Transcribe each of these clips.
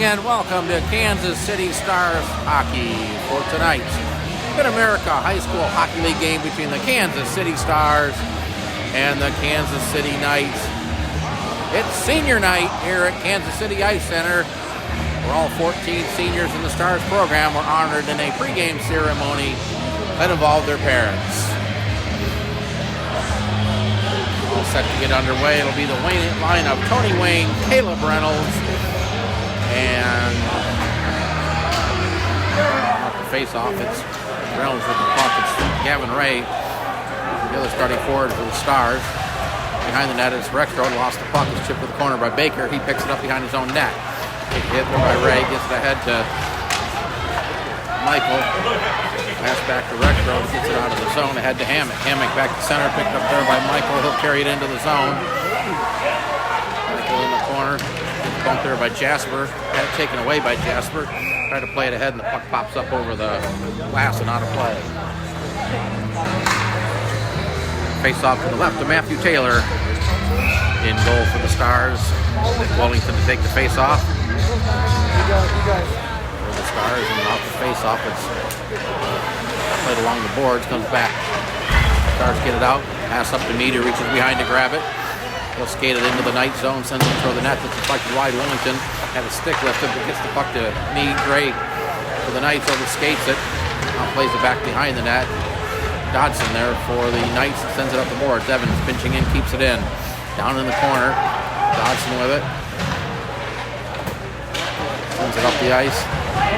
and welcome to Kansas City Stars Hockey for tonight's Mid-America High School Hockey League game between the Kansas City Stars and the Kansas City Knights. It's senior night here at Kansas City Ice Center, where all 14 seniors in the Stars program were honored in a pregame ceremony that involved their parents. All set to get underway. It'll be the line of Tony Wayne, Caleb Reynolds, and off the face-off, it's Reynolds with the puck. It's Gavin Ray, the other starting forward for the Stars. Behind the net is Rexroad, lost the puck. It's chipped to the corner by Baker. He picks it up behind his own net. Hit there by Ray, gets it ahead to Michael. Pass back to Rexroad, gets it out of the zone, ahead to Hammock. Hammock back to center, picked up there by Michael. He'll carry it into the zone. Michael in the corner. Bumped there by Jasper. Had it taken away by Jasper. Tried to play it ahead, and the puck pops up over the glass and out of play. Face off to the left to Matthew Taylor. In goal for the Stars. Wellington to take the face off. For the Stars, and off the face off, it's played along the boards, comes back. Stars get it out. Pass up to Mead, who reaches behind to grab it. He'll skate it into the Knight zone, sends it toward the net. That's deflected wide. Wellington had a stick lifted, but gets the puck to Mead. Gray for the Knights, overskates it. Now plays it back behind the net. Dodson there for the Knights, sends it up the boards. Evans pinching in, keeps it in. Down in the corner. Dodson with it. Sends it up the ice.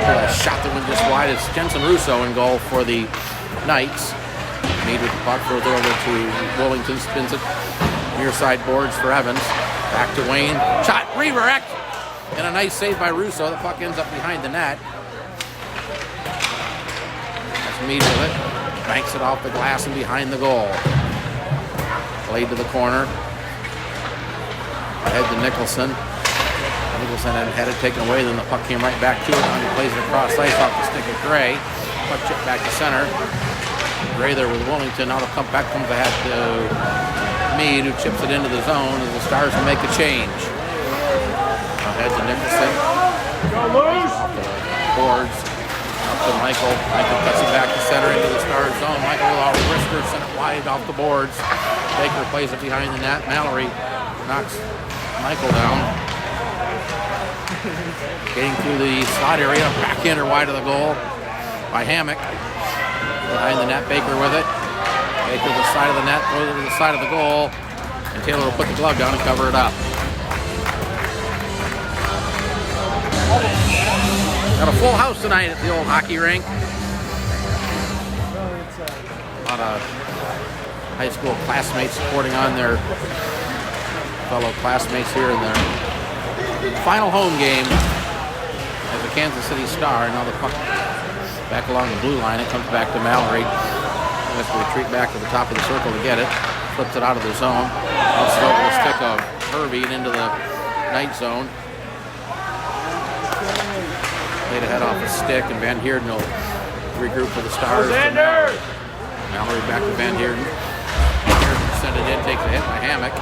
A shot that went just wide. It's Jensen Russo in goal for the Knights. Mead with the puck, throws it over to Wellington, spins it. Near side boards for Evans. Back to Wayne. Shot, redirect. And a nice save by Russo. The puck ends up behind the net. That's Mead with it. Banks it off the glass and behind the goal. Played to the corner. Ahead to Nicholson. Nicholson had it taken away. Then the puck came right back to it. And he plays it across ice off the stick of Gray. Puck chipped back to center. Gray there with Wellington. Now the puck back comes ahead to Mead, who chips it into the zone as the Stars will make a change. Ahead to Nicholson. Off the boards. Up to Michael. Michael cuts it back to center into the Stars zone. Michael with a wrister, sent it wide off the boards. Baker plays it behind the net. Mallory knocks Michael down. Getting through the slot area. Backhander wide of the goal by Hammock. Behind the net, Baker with it. Baker to the side of the net, throws it to the side of the goal, and Taylor will put the glove down and cover it up. Got a full house tonight at the old hockey rink. A lot of high school classmates supporting on their fellow classmates here in their final home game as the Kansas City Star. Now the puck back along the blue line. It comes back to Mallory. He has to retreat back to the top of the circle to get it. Flips it out of the zone. Bounces over the stick of Hervey and into the Knight zone. Played ahead off the stick, and Van Heerden will regroup for the Stars. Mallory back to Van Heerden. Heerden send it in, takes a hit by Hammock.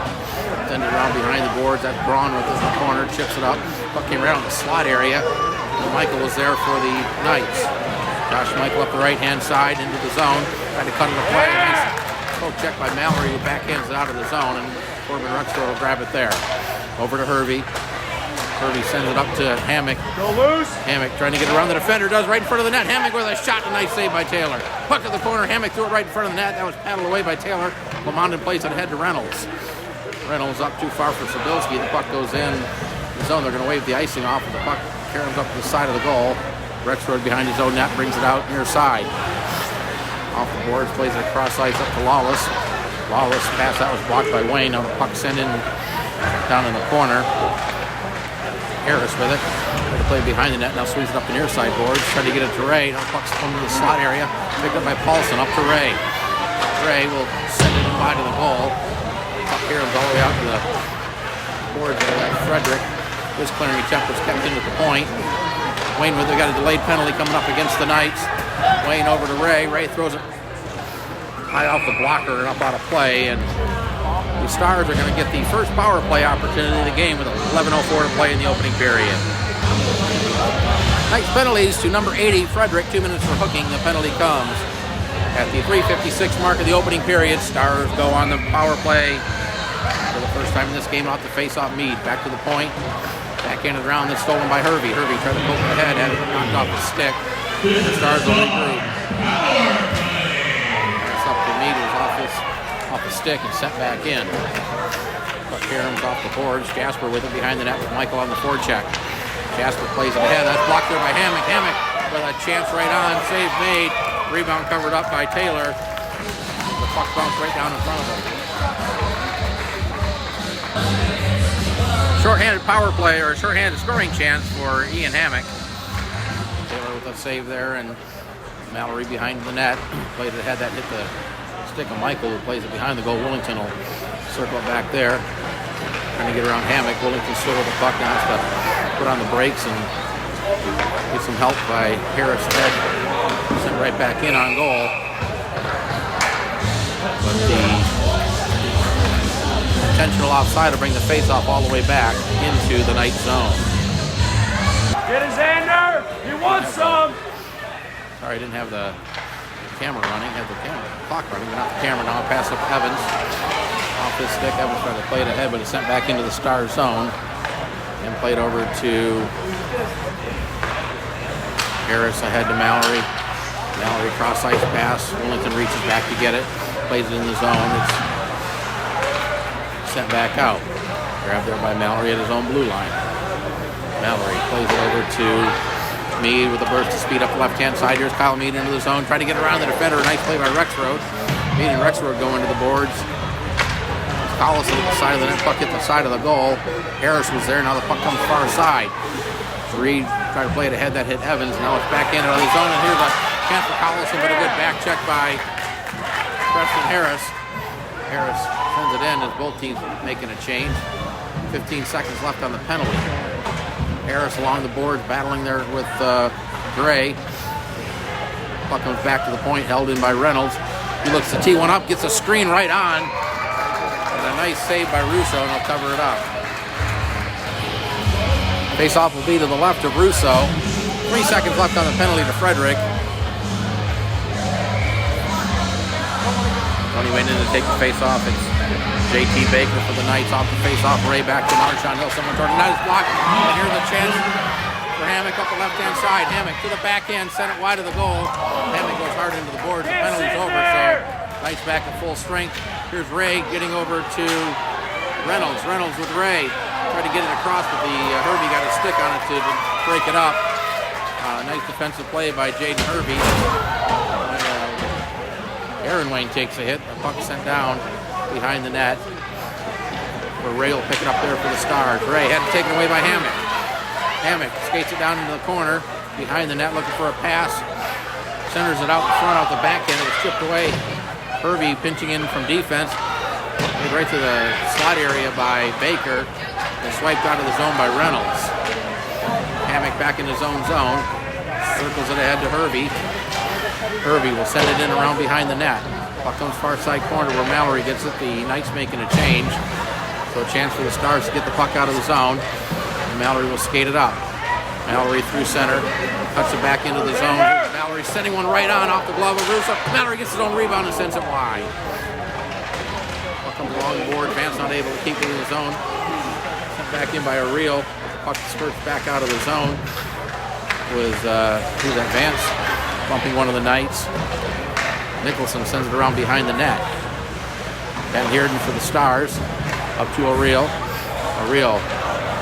Send it around behind the boards. That's Braun with it in the corner, chips it up. Puck came right on the slot area. And Michael was there for the Knights. Josh Michael up the right-hand side into the zone. Tried to cut it away. Nice poke check by Mallory, who backhands it out of the zone, and Corbin Rexroad will grab it there. Over to Hervey. Hervey sends it up to Hammock. Go loose. Hammock trying to get around the defender. Does right in front of the net. Hammock with a shot. A nice save by Taylor. Puck to the corner. Hammock threw it right in front of the net. That was paddled away by Taylor. Lamondon plays it ahead to Reynolds. Reynolds up too far for Sabilski. The puck goes in the zone. They're going to wave the icing off, and the puck carries up to the side of the goal. Rexroad behind his own net brings it out near side. Off the boards, plays it across ice up to Lawless. Lawless pass that was blocked by Wayne. Now the puck sent in down in the corner. Harris with it. Trying to play behind the net. Now swings it up the near side boards. Trying to get it to Ray. Now the puck's coming to the slot area. Picked up by Paulson. Up to Ray. Ray will send it wide of the goal. Puck here all the way out to the boards there by Frederick. His clearing attempt was kept in at the point. Wayne with it, got a delayed penalty coming up against the Knights. Wayne over to Ray. Ray throws it high off the blocker and up out of play. And the Stars are going to get the first power play opportunity of the game with 11:04 to play in the opening period. Nice penalties to number 80, Frederick. 2 minutes for hooking. The penalty comes at the 3:56 mark of the opening period. Stars go on the power play for the first time in this game. Off the face-off Mead. Back to the point. Backhanded around. That's stolen by Hervey. Hervey tried to poke ahead. Had it knocked off his stick. The Stars will regroup. That's up to Mead. Was off the stick and sent back in. But Karen's off the boards. Jasper with it behind the net with Michael on the forecheck. Jasper plays it ahead. That's blocked there by Hammock. Hammock with a chance right on. Save made. Rebound covered up by Taylor. The puck bounced right down in front of him. Short-handed power play, or short-handed scoring chance for Ian Hammock. Taylor with a save there, and Mallory behind the net. Plays it ahead. That hit the stick of Michael, who plays it behind the goal. Willington will circle it back there. Trying to get around Hammock. Willington still with the puck. Now has to put on the brakes and get some help by Harris Head. Sent right back in on goal. But the intentional offside will bring the face-off all the way back into the Knight zone. Get his Xander! He wants some! Sorry, I didn't have the camera running. Had the clock running, but not the camera. Now I'll pass up Evans. Off his stick. Evans tried to play it ahead, but it's sent back into the Star zone. And played over to Harris ahead to Mallory. Mallory cross-ice pass. Willington reaches back to get it. Plays it in the zone. It's sent back out. Grabbed there by Mallory at his own blue line. Mallory plays it over to Mead with a burst of speed up the left-hand side. Here's Kyle Mead into the zone. Trying to get around the defender. Nice play by Rexroad. Mead and Rexroad go into the boards. Collison at the side of the net. Puck hit the side of the goal. Harris was there. Now the puck comes far side. Reed tried to play it ahead. That hit Evans. Now it's backhanded on the zone. And here's a chance for Collison, but a good back check by Preston Harris. Harris sends it in as both teams making a change. 15 seconds left on the penalty. Harris along the boards battling there with Gray. Puck comes back to the point, held in by Reynolds. He looks to tee one up, gets a screen right on. And a nice save by Russo, and he'll cover it up. Face-off will be to the left of Russo. 3 seconds left on the penalty to Frederick. Tony went in to take the face-off. It's JT Baker for the Knights off the face-off. Ray back to Marshawn Hill. Someone toward the net is blocked. And here's the chance for Hammock up the left-hand side. Hammock to the backhand, sent it wide of the goal. Hammock goes hard into the boards. The penalty's over, so Knights back at full strength. Here's Ray getting over to Reynolds. Reynolds with Ray. Tried to get it across, but the Hervey got a stick on it to break it up. Nice defensive play by Jaden Hervey. Aaron Wayne takes a hit. The puck sent down behind the net. Where Ray will pick it up there for the Stars. Ray had it taken away by Hammock. Hammock skates it down into the corner. Behind the net looking for a pass. Centers it out in front, out the backhand. It was chipped away. Hervey pinching in from defense. Made right to the slot area by Baker. And swiped out of the zone by Reynolds. Hammock back in his own zone. Circles it ahead to Hervey. Hervey will send it in around behind the net. Puck comes far side corner where Mallory gets it. The Knights making a change. So a chance for the Stars to get the puck out of the zone. And Mallory will skate it up. Mallory through center. Cuts it back into the zone. Mallory sending one right on off the glove of Russo. Mallory gets his own rebound and sends it wide. Puck comes along the board. Vance not able to keep it in the zone. Sent back in by O'Reilly. Puck skirts back out of the zone. Who's that? Vance bumping one of the Knights. Nicholson sends it around behind the net. Van Heerden for the Stars. Up to O'Reilly. O'Reilly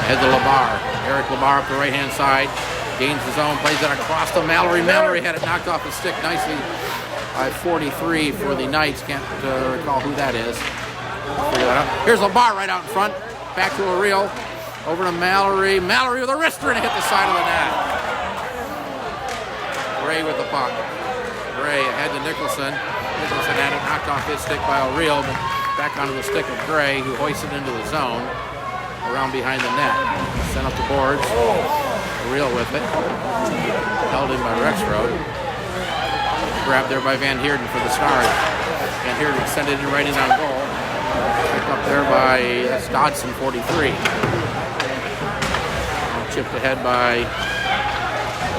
ahead to LeBar. Eric LeBar up the right-hand side. Gains his own. Plays it across to Mallory. Mallory had it knocked off his stick nicely by 43 for the Knights. Can't recall who that is. Figure that out. Here's LeBar right out in front. Back to O'Reilly. Over to Mallory. Mallory with a wrister and hit the side of the net. Gray with the puck. Gray ahead to Nicholson. Nicholson had it knocked off his stick by O'Reilly, but back onto the stick of Gray, who hoists it into the zone around behind the net. Sent up the boards. O'Reilly with it. Held in by Rexroad. Grabbed there by Van Heerden for the Stars. Van Heerden extended it right in on goal. Picked up there by Dodson, 43. Chipped ahead by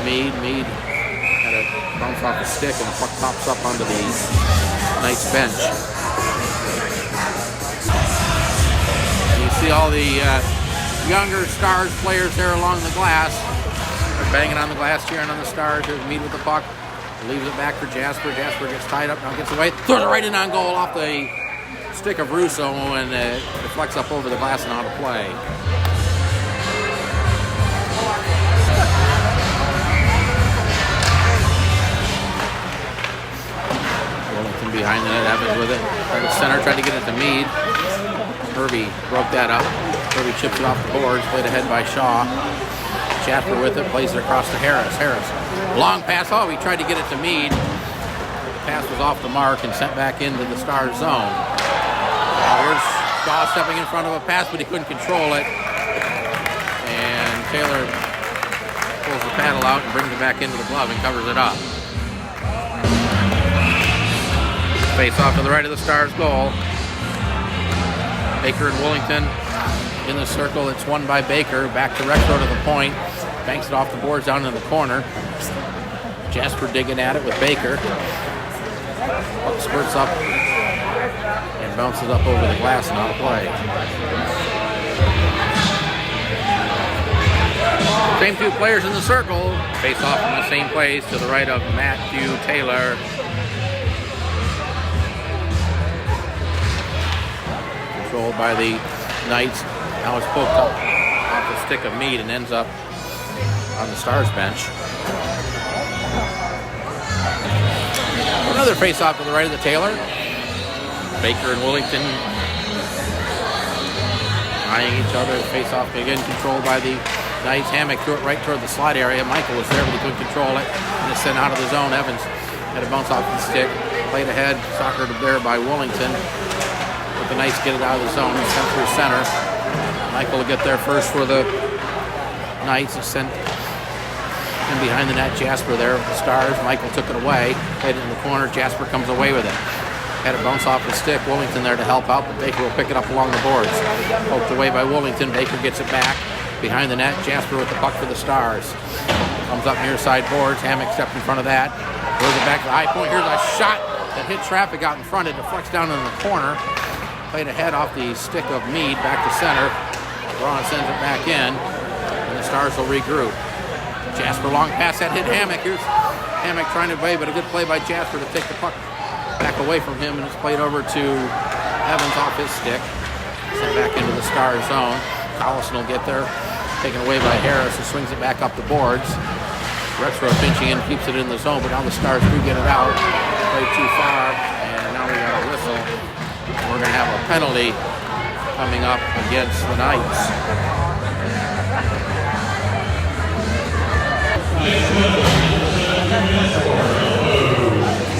Mead had a bounce off the stick, and the puck pops up onto the Knights bench. And you see all the younger Stars players there along the glass. They're banging on the glass, cheering on the Stars. Here's Mead with the puck. Leaves it back for Jasper. Jasper gets tied up, now gets away. Throws it right in on goal off the stick of Russo, and deflects up over the glass and out of play. Wellington behind the net, Evans with it. Right at center, tried to get it to Mead. Hervey broke that up. Hervey chips it off the boards, played ahead by Shaw. Jasper with it, plays it across to Harris. Harris, long pass. Oh, he tried to get it to Mead. The pass was off the mark and sent back into the Stars zone. Here's Shaw stepping in front of a pass, but he couldn't control it. And Taylor pulls the paddle out and brings it back into the glove and covers it up. Face off to the right of the Stars goal. Baker and Wellington in the circle. It's won by Baker. Back to Retro to the point. Banks it off the boards down in the corner. Jasper digging at it with Baker. Puck spurts up and bounces up over the glass and out of play. Same two players in the circle. Face off in the same place to the right of Matthew Taylor. Controlled by the Knights. Now it's poked up off the stick of Mead and ends up on the Stars bench. Another face-off to the right of the Taylor. Baker and Wellington eyeing each other. Face-off again controlled by the Knights. Hammock threw it right toward the slot area. Michael was there, but he couldn't control it. And it's sent out of the zone. Evans had a bounce off the stick. Played ahead. Soccer there by Wellington. But the Knights get it out of the zone. It's sent through center. Michael will get there first for the Knights. It's sent in behind the net. Jasper there with the Stars. Michael took it away. Played it in the corner. Jasper comes away with it. Had it bounce off the stick. Wellington there to help out, but Baker will pick it up along the boards. Poked away by Wellington. Baker gets it back. Behind the net, Jasper with the puck for the Stars. Comes up near side boards. Hammock stepped in front of that. Throws it back to the high point. Here's a shot that hit traffic out in front. It deflects down in the corner. Played ahead off the stick of Mead. Back to center. Braun sends it back in. And the Stars will regroup. Jasper long pass that hit Hammock. Here's Hammock trying to play, but a good play by Jasper to take the puck back away from him, and it's played over to Evans off his stick. Sent back into the Stars zone. Collison will get there. Taken away by Harris, who swings it back up the boards. Retro pinching in, keeps it in the zone, but now the Stars do get it out. Played too far, and now we got a whistle. We're going to have a penalty coming up against the Knights.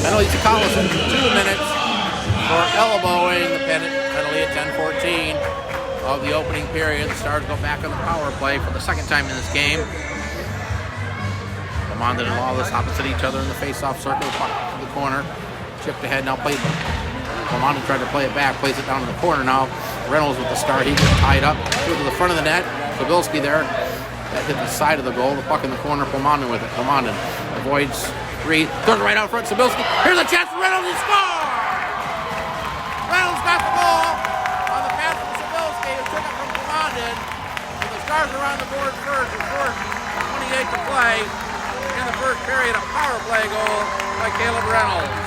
Penalty to Collison, 2 minutes for elbowing. The penalty at 10:14 of the opening period. The Stars go back on the power play for the second time in this game. Lamondon and Lawless opposite each other in the face-off circle. Puck to the corner. Chipped ahead, now played. Lamondon tried to play it back, plays it down in the corner now. Reynolds with the start, he gets tied up. Goes to the front of the net. Sabilski there. That hit the side of the goal. The puck in the corner. Lamondon with it. Lamondon avoids three. Throws it right out front. Sabilski. Here's a chance for Reynolds to score! Reynolds got the goal on the pass from Sabilski, who took it from Lamondon. And the Stars are on the board first with 4:28 to play. In the first period, a power play goal by Caleb Reynolds.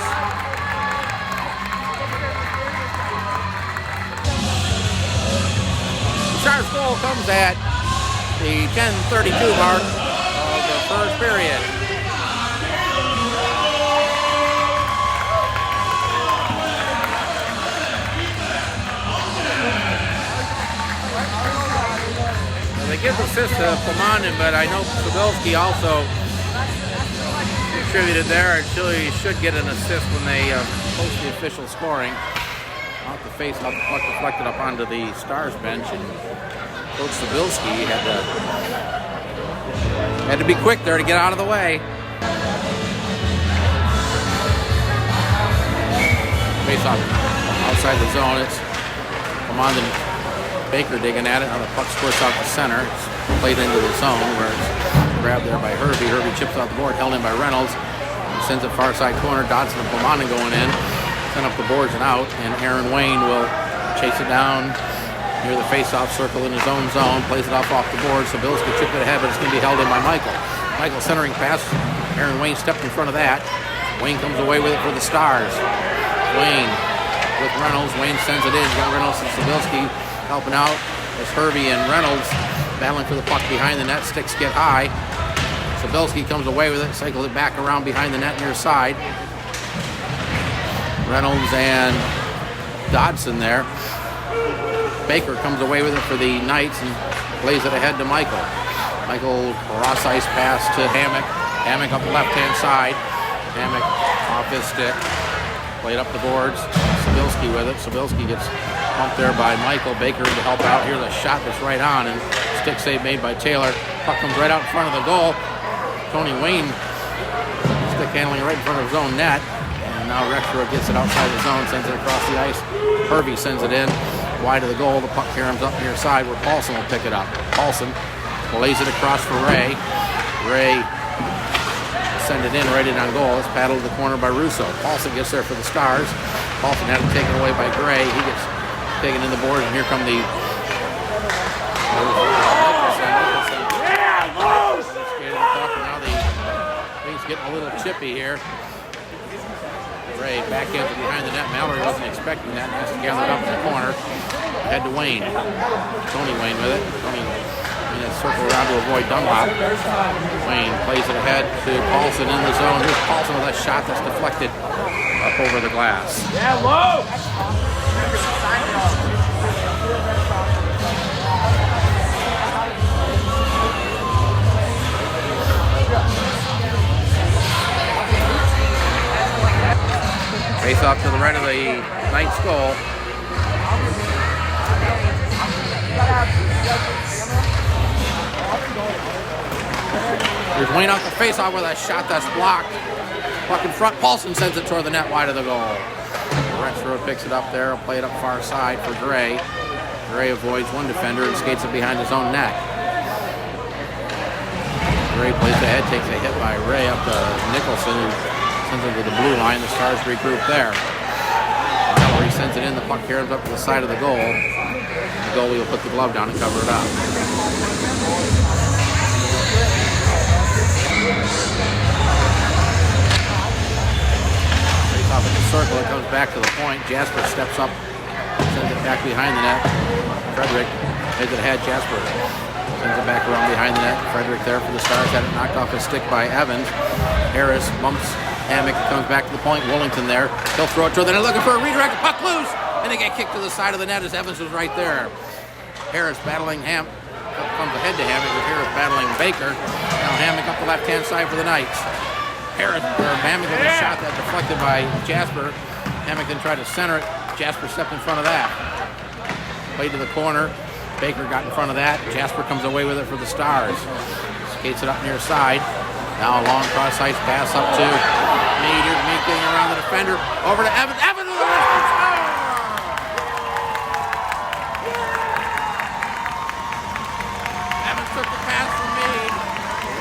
The Stars goal comes at the 10:32 mark of the first period. They give the assist to Lamondon, but I know Sabilski also contributed there. Actually, he should get an assist when they post the official scoring. Off the face, off the puck deflected up onto the Stars bench, and Coach Sabilski had to be quick there to get out of the way. Face off outside the zone. It's Lamondon. Baker digging at it. Now the puck squirts out the center. It's played into the zone where it's grab there by Herbie. Herbie chips off the board, held in by Reynolds. Sends it far side corner. Dodson and Plamanen going in. Send up the boards and out. And Aaron Wayne will chase it down near the face-off circle in his own zone. Plays it off the board. So Bills can chip it ahead, but it's going to be held in by Michael. Michael centering pass. Aaron Wayne stepped in front of that. Wayne comes away with it for the Stars. Wayne with Reynolds. Wayne sends it in. Got Reynolds and Sabilski helping out as Herbie and Reynolds battling for the puck behind the net. Sticks get high. Sabilski comes away with it. Cycles it back around behind the net near side. Reynolds and Dodson there. Baker comes away with it for the Knights and plays it ahead to Michael. Michael cross ice pass to Hammock. Hammock up the left-hand side. Hammock off his stick. Played up the boards. Sabilski with it. Sabilski gets pumped there by Michael. Baker to help out. Here's a shot that's right on, and stick save made by Taylor. Puck comes right out in front of the goal. Tony Wayne stick handling right in front of his own net. And now Rexroad gets it outside the zone, sends it across the ice. Herbie sends it in. Wide of the goal. The puck caroms up near side where Paulson will pick it up. Paulson lays it across for Ray. Ray send it in right in on goal. It's paddled to the corner by Russo. Paulson gets there for the Stars. Paulson had it taken away by Gray. He gets taken in the board, and here come the now the things getting a little chippy here. Ray back in behind the net. Mallory wasn't expecting that. Has to gather it up in the corner. Head to Wayne. Tony Wayne with it. Tony in a circle around to avoid Dunlop. Wayne plays it ahead to Paulson in the zone. Here's Paulson with a shot that's deflected up over the glass. Yeah, low! Face off to the right of the Knights goal. There's Wayne off the face-off with a shot that's blocked. Puck in front. Paulson sends it toward the net wide of the goal. Rexroad picks it up there. Play it up far side for Gray. Gray avoids one defender and skates it behind his own net. Gray plays ahead, takes a hit by Ray up to Nicholson, who sends it to the blue line. The Stars regroup there. Mallory sends it in. The puck caroms up to the side of the goal. The goalie will put the glove down and cover it up. Off in the circle, it comes back to the point. Jasper steps up, sends it back behind the net. Frederick heads it ahead. Jasper sends it back around behind the net. Frederick there for the Stars, had it knocked off his stick by Evans. Harris bumps Hammock, comes back to the point. Wollington there, he'll throw it toward the net, looking for a redirect. Puck loose, and they get kicked to the side of the net as Evans was right there. Harris battling comes ahead to Hammock, with Harris battling Baker. Now Hammock up the left-hand side for the Knights. Hammock with a shot that deflected by Jasper. Hammock then tried to center it. Jasper stepped in front of that. Played to the corner. Baker got in front of that. Jasper comes away with it for the Stars. Skates it up near side. Now a long cross ice pass up to Meade. Here's Meade getting around the defender. Over to Evans. Evans with a wrist score! Evans took the pass from Meade.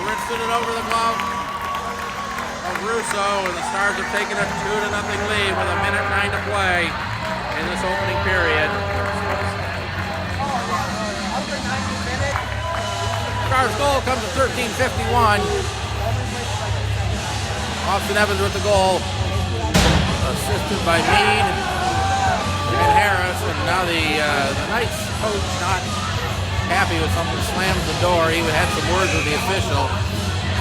Wristed it over the glove of Russo, and the Stars have taken a 2-0 lead with 1:09 to play in this opening period. Stars goal comes at 13:51. Austin Evans with the goal, assisted by Meade and Harris, and now the Knights coach not happy with something, slams the door. He had some words with the official.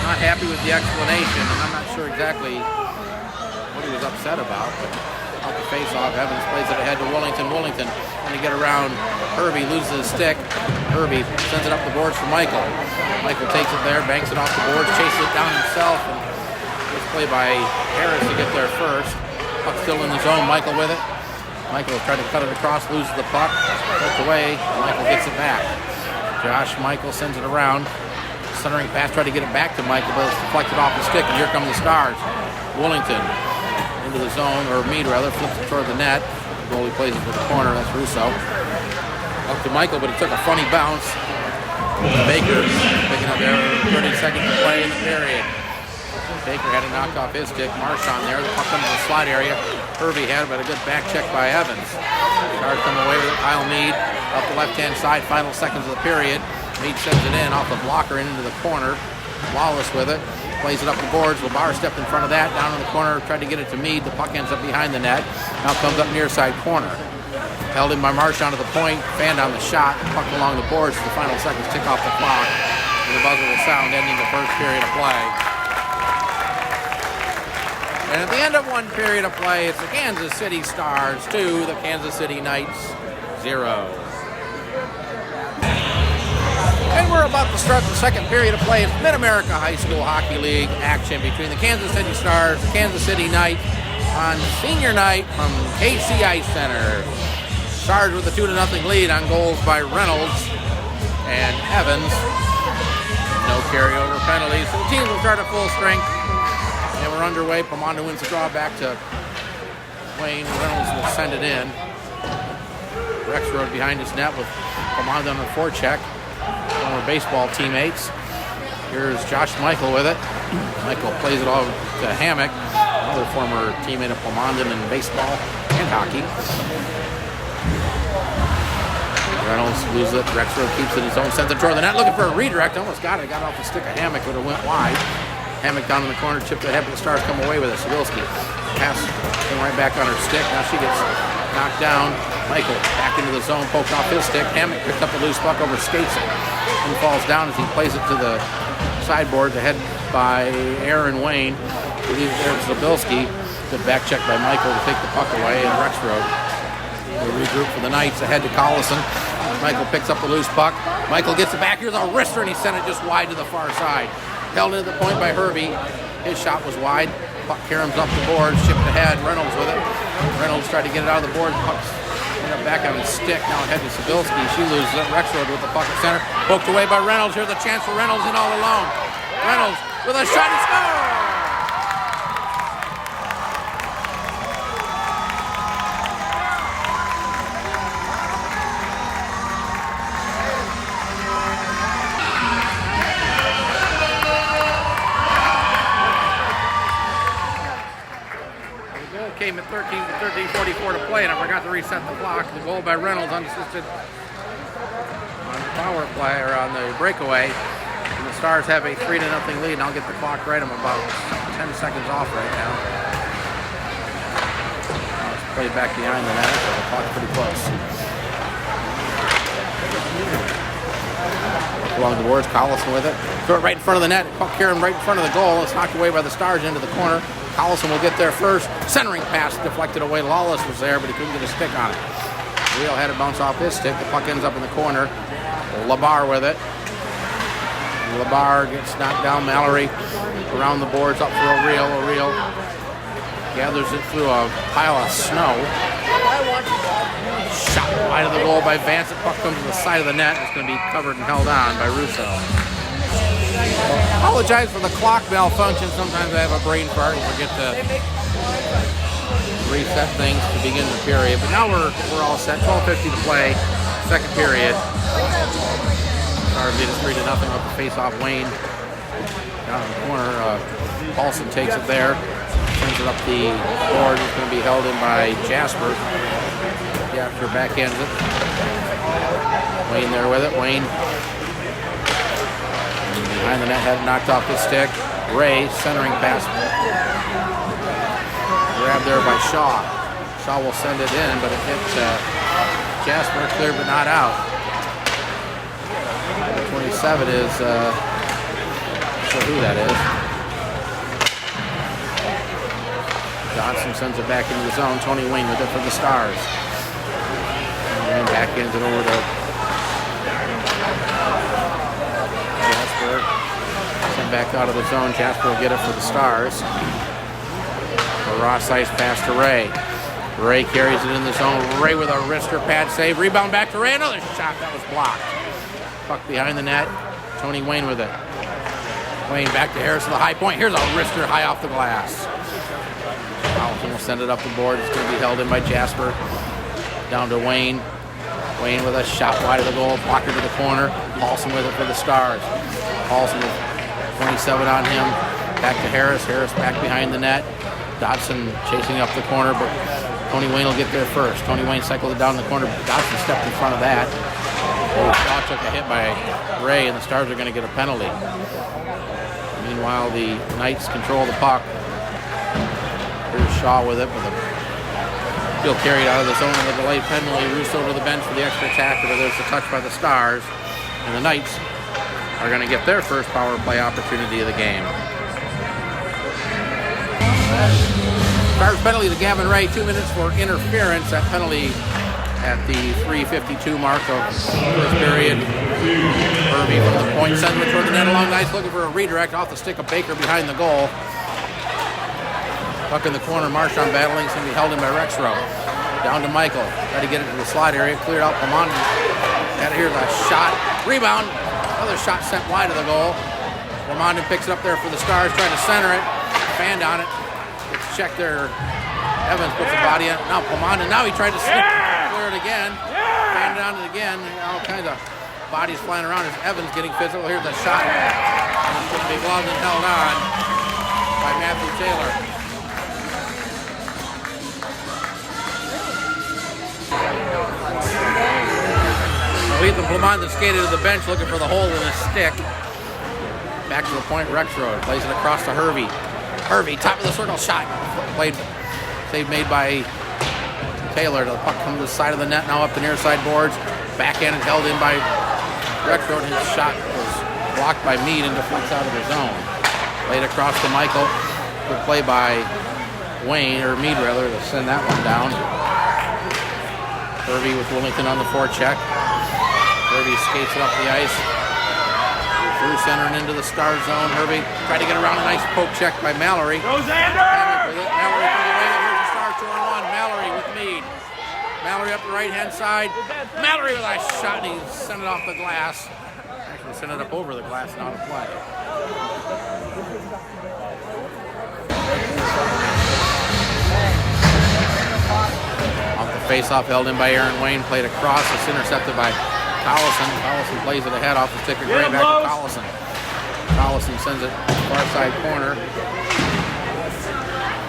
Not happy with the explanation, and I'm not sure exactly what he was upset about, but out the face-off, Evans plays it ahead to Wollington. Wollington trying to get around Herbie, loses his stick. Herbie sends it up the boards for Michael. Michael takes it there, banks it off the boards, chases it down himself, and gets played by Harris to get there first. Puck still in the zone, Michael with it. Michael trying to cut it across, loses the puck, poked away, Michael gets it back. Josh Michael sends it around. Centering pass, tried to get it back to Michael, but it's deflected off the stick, and here come the Stars. Wollington into the zone, or Meade rather, flips it toward the net. The goalie plays it to the corner, that's Russo. Up to Michael, but it took a funny bounce. Baker picking up there, 30 seconds to play in the period. Baker had it knocked off his stick. MAHSHL there. The puck comes to the slot area. Hervey had it, but a good back check by Evans. Stars come away with it. Kyle Mead up the left-hand side. Final seconds of the period. Mead sends it in off the blocker and into the corner. Lawless with it. Plays it up the boards. Labar stepped in front of that. Down in the corner. Tried to get it to Mead. The puck ends up behind the net. Now comes up near side corner. Held in by MAHSHL to the point. Fanned on the shot. Puck along the boards. The final seconds tick off the clock. And the buzzer will sound, ending the first period of play. And at the end of one period of play, it's the Kansas City Stars 2, the Kansas City Knights 0. And we're about to start the second period of play. It's Mid-America High School Hockey League action between the Kansas City Stars, the Kansas City Knights on senior night from KC Ice Center. Stars with a 2-0 lead on goals by Reynolds and Evans. No carryover penalties. So the teams will start at full strength. And we're underway. Pomona wins the draw back to Wayne. Reynolds will send it in. Rexroad behind his net with Pomona on the forecheck. Former baseball teammates. Here's Josh Michael with it. Michael plays it all to Hammock, another former teammate of Pomona in baseball and hockey. Reynolds loses it. Rexroad keeps it his own, sends it toward the net, looking for a redirect. Almost got it. Got off the stick of Hammock, but it went wide. Hammock down in the corner, chipped ahead, but the Stars come away with it. Sabilski pass came right back on her stick. Now she gets knocked down. Michael back into the zone, poked off his stick. Hammock picked up a loose puck over skates it and falls down as he plays it to the sideboard. Ahead by Aaron Wayne. There's Sabilski. Good back check by Michael to take the puck away, and Rexroad will regroup for the Knights ahead to Collison. Michael picks up the loose puck. Michael gets it back. Here's a wrister, and he sent it just wide to the far side. Held into the point by Hervey. His shot was wide. Puck caroms up the board, shipped ahead. Reynolds with it. Reynolds tried to get it out of the board. Puck's ended up back on his stick. Now ahead to Sabilski. She loses it. Rexroad with the puck at center. Poked away by Reynolds. Here's a chance for Reynolds in all alone. Reynolds with a shot and score! Came at 13:44 to play, and I forgot to reset the clock. The goal by Reynolds unassisted on the power play, or on the breakaway. And the Stars have a 3-0 lead, and I'll get the clock right. I'm about 10 seconds off right now. It's played back behind the net, so the clock's pretty close. Along the boards, Collison with it. Throw it right in front of the net. Puck here right in front of the goal. It's knocked away by the Stars into the corner. Collison will get there first. Centering pass deflected away. Lawless was there, but he couldn't get a stick on it. Reel had it bounce off his stick. The puck ends up in the corner. Labar with it. Labar gets knocked down. Mallory around the boards up for a reel. O'Reilly gathers it through a pile of snow. Shot wide of the goal by Vance. The puck comes to the side of the net. It's going to be covered and held on by Russo. Apologize for the clock malfunction. Sometimes I have a brain fart and forget to reset things to begin the period. But now we're all set. 12:50 to play. Second period. Stars lead us 3-0 with the face-off. Wayne down in the corner. Paulson takes it there. Sends it up the board. It's going to be held in by Jasper. Jasper backhands it. Wayne there with it. Wayne behind the net, had it knocked off his stick. Ray centering pass. Grabbed there by Shaw. Shaw will send it in, but it hits Jasper, clear but not out. 27 is, so who that is. Johnson sends it back into the zone. Tony Wayne with it for the Stars. Wayne backhands it over to Jasper. Sent back out of the zone. Jasper will get it for the Stars. A Ross ice pass to Ray. Ray carries it in the zone. Ray with a wrister pad save. Rebound back to Ray. Another shot that was blocked. Puck behind the net. Tony Wayne with it. Wayne back to Harris to the high point. Here's a wrister high off the glass. Allison will send it up the board. It's going to be held in by Jasper. Down to Wayne. Wayne with a shot wide of the goal, blocker to the corner. Paulson with it for the Stars. Paulson with 27 on him. Back to Harris. Harris back behind the net. Dodson chasing up the corner, but Tony Wayne will get there first. Tony Wayne cycled it down the corner. Dodson stepped in front of that. Shaw took a hit by Ray, and the Stars are going to get a penalty. Meanwhile, the Knights control the puck. Here's Shaw with it, still carried out of the zone of the delayed penalty. Russo to the bench for the extra attacker, but there's a touch by the Stars. And the Knights are going to get their first power play opportunity of the game. Stars penalty to Gavin Ray, 2 minutes for interference. That penalty at the 3:52 mark of the first period. Irby from the point sends it toward the net along ice, looking for a redirect off the stick of Baker behind the goal. Puck in the corner, Marchand battling, it's going to be held in by Rexrow. Down to Michael, try to get it to the slot area, cleared out Pomondon. Here's a shot, rebound, another shot sent wide of the goal. Pomondon picks it up there for the Stars, trying to center it, fanned on it. It's checked there. Evans puts the body in. Now Pomondon, now he tried to clear it again, fanned it on it again. All kinds of bodies flying around as Evans getting physical. Here's a shot, and it's going to be gloved and held on by Matthew Taylor. Ethan Pomondon skated to the bench looking for the hole in his stick. Back to the point, Rexroad plays it across to Hervey. Hervey, top of the circle shot. Save made by Taylor. The puck comes to the side of the net, now up the near side boards. Backhanded held in by Rexroad. His shot was blocked by Mead and deflects out of the zone. Played across to Michael. Good play by Wayne, or Mead rather, to send that one down. Hervey with Wilmington on the forecheck. Hervey skates it up the ice. Through center and into the Star zone. Hervey tried to get around a nice poke check by Mallory. Goes Xander! Mallory through the way. Here's the Star 2-on-1. Mallory with Mead. Mallory up the right-hand side. Mallory with a shot, and he sent it off the glass. Actually sent it up over the glass and out of play. Off the face-off, held in by Aaron Wayne. Played across. It's intercepted by Collison. Collison plays it ahead off the stick of Gray, back to Collison. Collison sends it far side corner.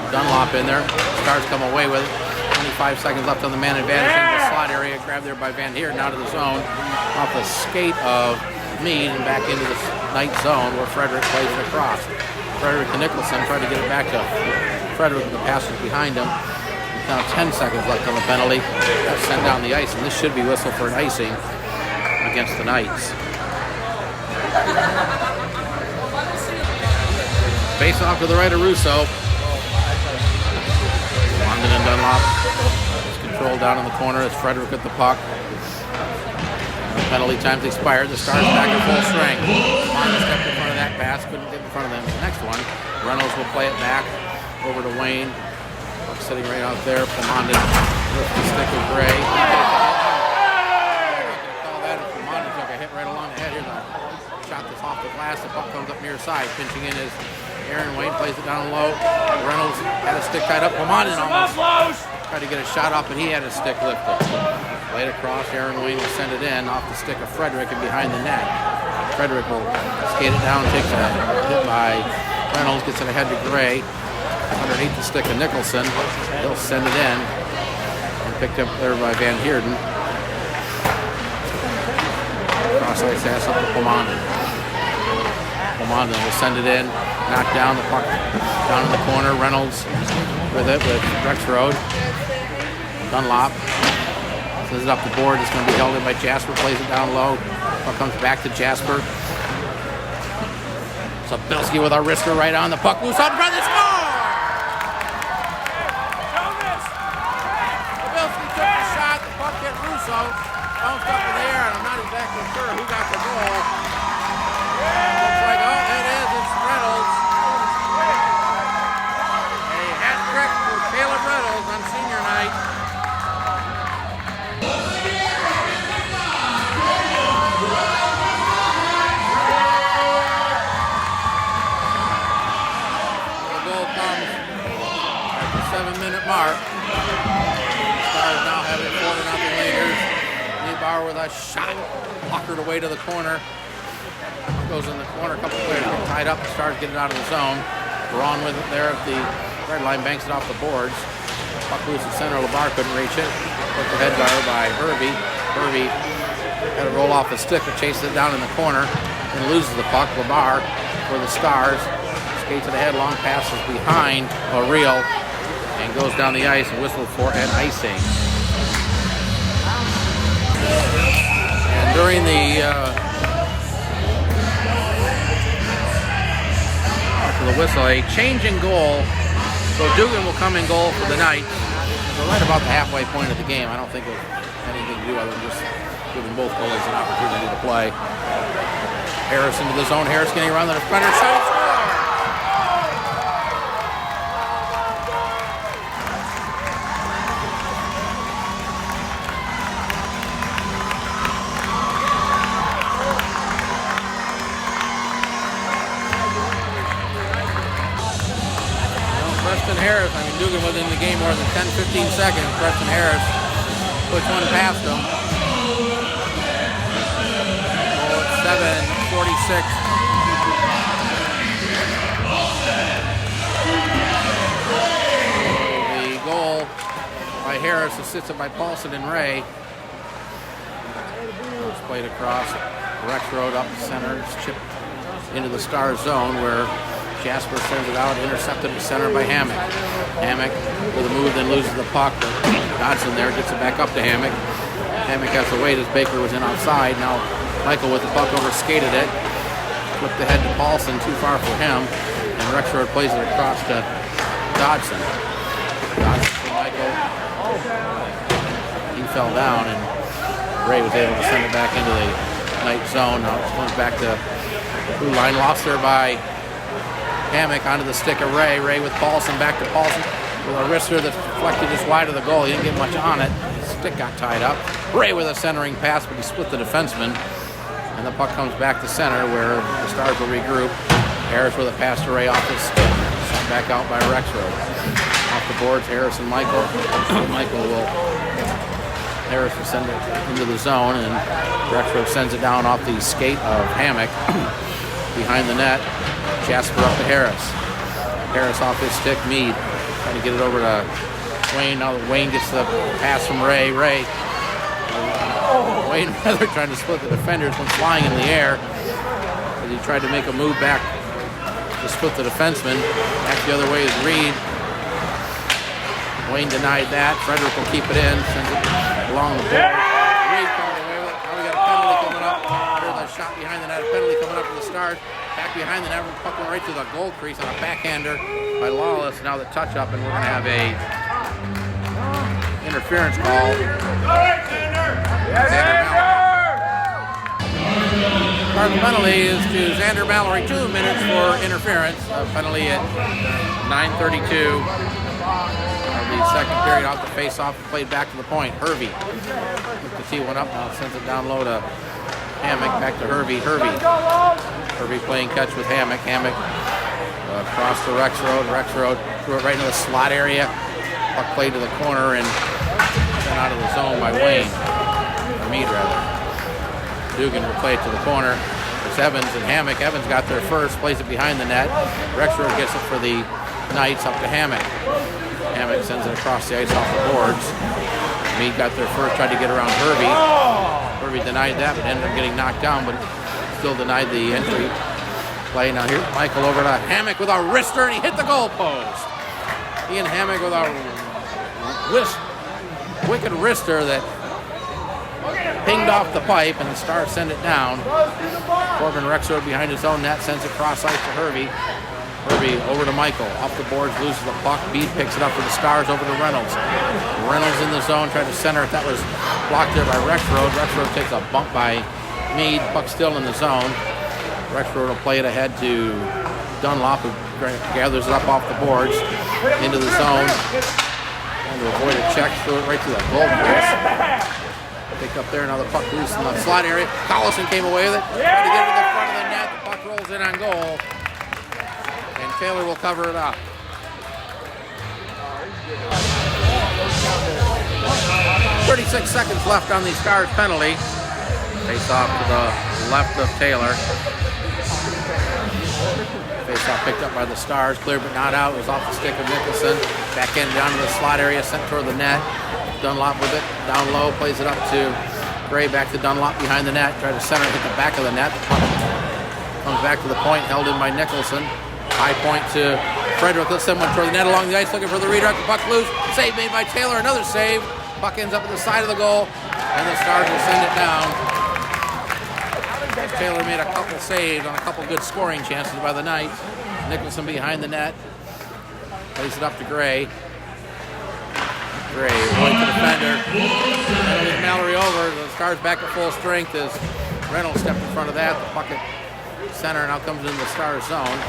Dunlop in there. Stars come away with it. 25 seconds left on the man advantage into the slot area. Grabbed there by Van Heerden out of the zone. Off the skate of Mead and back into the Knight zone where Frederick plays it across. Frederick to Nicholson. Tried to get it back to Frederick, and the pass was behind him. Now 10 seconds left on the penalty. That's sent down the ice, and this should be whistled for an icing against the Knights. Face off to the right of Russo. London and Dunlop. It's controlled down in the corner as Frederick at the puck. Penalty time's expired. The Stars back at full strength. London stepped in front of that pass, couldn't get in front of them. The next one, Reynolds will play it back over to Wayne. Puck sitting right out there. Pomondon with the stick of Gray. Right along the head. Here's a shot that's off the glass. The puck comes up near side. Pinching in is Aaron Wayne. Plays it down low. Reynolds had a stick tied up. Pomondon almost tried to get a shot up, and he had his stick lifted. Played across. Aaron Wayne will send it in off the stick of Frederick and behind the net. Frederick will skate it down, takes a hit by Reynolds, gets it ahead to Gray. Underneath the stick of Nicholson. He'll send it in. And picked up there by Van Heerden. Cross-ice ass up to Pomondon. Pomondon will send it in, knock down the puck down in the corner. Reynolds with it with Rexroad. Dunlop sends it up the board. It's going to be held in by Jasper. Plays it down low. Puck comes back to Jasper. Sabilski with a wrister right on the puck. Loose up front. They score! Sabilski took the shot. The puck hit Russo. Bounced up in the air, and I'm not exactly sure who got the goal. Looks like, oh, it is. It's Reynolds. A hat trick for Caleb Reynolds on senior night. The goal comes at the 7-minute mark. The Stars now have it 4-0 leaders. Neubauer with a shot. Walkered away to the corner. Goes in the corner. A couple players get tied up. The Stars get it out of the zone. Braun with it there at the red line. Banks it off the boards. Puck loose at center. LeBar couldn't reach it. Put the head guard by Hervey. Hervey had to roll off his stick but chases it down in the corner and loses the puck. LeBar for the Stars. Skates it ahead. Long passes behind O'Real and goes down the ice and whistled for an icing. And during the whistle, a change in goal. So Dugan will come in goal for the night. We're right about the halfway point of the game. I don't think it was anything to do other than just giving both goalies an opportunity to play. Harris into the zone. Harris getting around the defender. Shot, score! Preston Harris, Dugan was in the game more than 10-15 seconds. Preston Harris puts one past him. Oh, it's 7:46. The goal by Harris, assisted by Paulson and Ray. It's played across Rexroad up the center. It's chipped into the Star zone where Jasper sends it out, intercepted at center by Hammock. Hammock with a move, then loses the puck. Dodson there gets it back up to Hammock. Hammock has to wait as Baker was in outside. Now Michael with the puck over skated it. Flipped the head to Paulson, too far for him. And Rexroad plays it across to Dodson. Dodson for Michael. He fell down and Ray was able to send it back into the night zone. Now it comes back to the blue line. Lost there by Hammock onto the stick of Ray. Ray with Paulson, back to Paulson with a wrister that deflected just wide of the goal. He didn't get much on it. His stick got tied up. Ray with a centering pass, but he split the defenseman. And the puck comes back to center where the Stars will regroup. Harris with a pass to Ray off his stick. Sent back out by Rexroad. Off the boards, Harris and Michael. Harris will send it into the zone, and Rexroad sends it down off the skate of Hammock behind the net. Jasper up to Harris. Harris off his stick. Meade trying to get it over to Wayne. Now Wayne gets the pass from Ray. Wayne rather trying to split the defenders when flying in the air. As he tried to make a move back to split the defenseman. Back the other way is Reed. Wayne denied that. Frederick will keep it in. Sends it along the board. Reed coming away with it. Now we got a penalty coming up. Here's a shot behind the net. A penalty coming up for the Stars. Back behind the net, puck went right to the goal crease on a backhander by Lawless. Now the touch up, and we're going to have a interference call. All right, Xander! Our penalty is to Xander Mallory, 2 minutes for interference. A penalty at 9:32 of the second period off the face-off and played back to the point. Hervey looked to tee one up, now sends it down low to Hammock, back to Hervey. Hervey playing catch with Hammock. Hammock across the Rexroad. Rexroad threw it right into the slot area. Puck played to the corner and sent out of the zone by Wayne. Or Meade, rather. Dugan will play it to the corner. It's Evans and Hammock. Evans got there first, plays it behind the net. Rexroad gets it for the Knights up to Hammock. Hammock sends it across the ice off the boards. Meade got there first, tried to get around Hervey. Hervey denied that, but ended up getting knocked down, but still denied the entry play. Now here, Michael over to Hammock with a wrister, and he hit the goal post. Ian Hammock with a wicked wrister that pinged off the pipe, and the Stars send it down. Corbin Rexroad behind his own net, sends it cross ice to Hervey. Hervey over to Michael, off the boards, loses the puck. Beat picks it up for the Stars over to Reynolds. Reynolds in the zone, tried to center it. That was blocked there by Rexroad. Rexroad takes a bump by Meade. Puck still in the zone. Rexroad will play it ahead to Dunlop, who gathers it up off the boards into the zone. Trying to avoid a check, threw it right to the goal post. Picked up there, now the puck loose in the slot area. Collison came away with it. Tried to get it to the front of the net. The puck rolls in on goal. And Taylor will cover it up. 36 seconds left on the Stars penalty. Face off to the left of Taylor. Face off picked up by the Stars, clear but not out. It was off the stick of Nicholson. Back in down to the slot area, sent toward the net. Dunlop with it, down low, plays it up to Gray, back to Dunlop behind the net. Tried to center, hit the back of the net. Comes back to the point, held in by Nicholson. High point to Frederick. Let's send one toward the net along the ice, looking for the redirect. The puck loose. Save made by Taylor. Another save. Puck ends up at the side of the goal, and the Stars will send it down. Taylor made a couple saves on a couple good scoring chances by the Knights. Nicholson behind the net. Plays it up to Gray. Gray going to defender. Reynolds Mallory over. The Stars back at full strength as Reynolds stepped in front of that. The puck at center now comes into the Stars zone.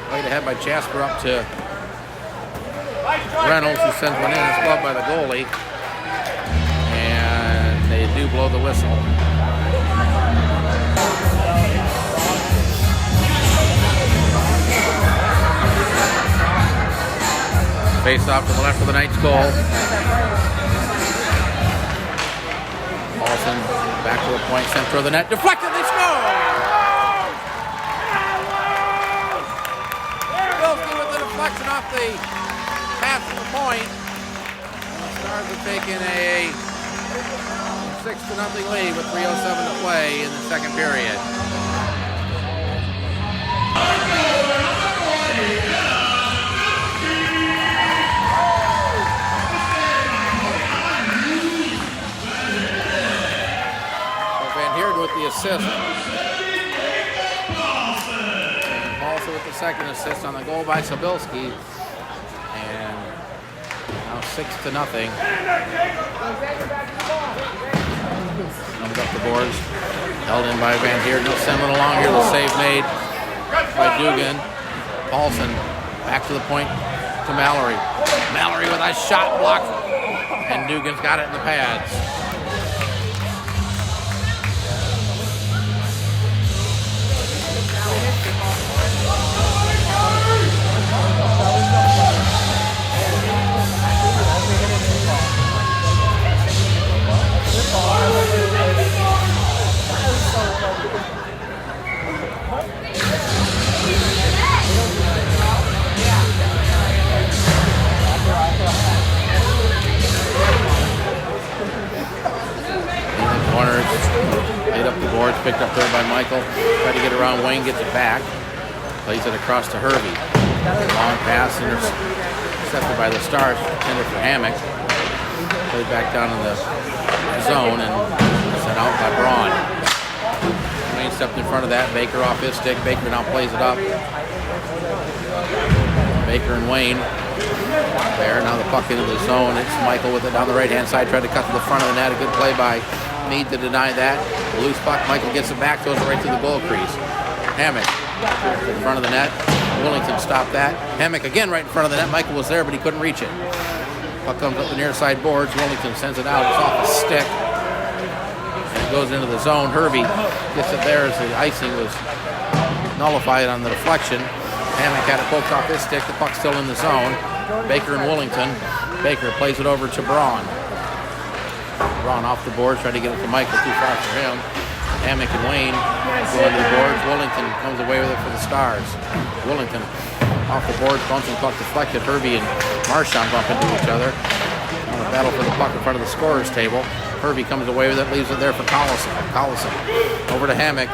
Played ahead by Jasper up to Reynolds, who sends one in. It's gloved by the goalie. And they do blow the whistle. Face off to the left of the Knights goal. Paulson back to the point, sent through the net, deflected, they score! Bilski with the deflection off the pass to the point. And the Stars have taken a 6-0 lead with 3:07 to play in the second period. With the assist. And Paulson with the second assist on the goal by Sobilski. And now 6-0. Comes up the boards. Held in by Van Heerden. No sending along here. The save made by Dugan. Paulson back to the point to Mallory. Mallory with a shot block. And Dugan's got it in the pads. Laid up the boards, picked up there by Michael. Tried to get around Wayne, gets it back. Plays it across to Hervey. Long pass, intercepted by the Stars, intended for Hammock. Played back down in the zone and sent out by Braun. Wayne stepped in front of that. Baker off his stick. Baker now plays it up. Baker and Wayne there. Now the puck into the zone. It's Michael with it down the right-hand side. Tried to cut to the front of the net. A good play by Meade to deny that. A loose puck. Michael gets it back. Throws it right to the goal crease. Hammock to the front of the net. Willington stopped that. Hammock again right in front of the net. Michael was there, but he couldn't reach it. Puck comes up the near side boards. Willington sends it out. It's off a stick. And it goes into the zone. Hervey gets it there as the icing was nullified on the deflection. Hammock had it poked off his stick. The puck's still in the zone. Baker and Willington. Baker plays it over to Braun. Braun off the boards, trying to get it to Michael, too far for him. Hammock and Wayne go into the boards. Willington comes away with it for the Stars. Willington off the boards, bouncing puck deflected. Hervey and Marchand bump into each other. On a battle for the puck in front of the scorer's table. Hervey comes away with it, leaves it there for Collison. Collison over to Hammock.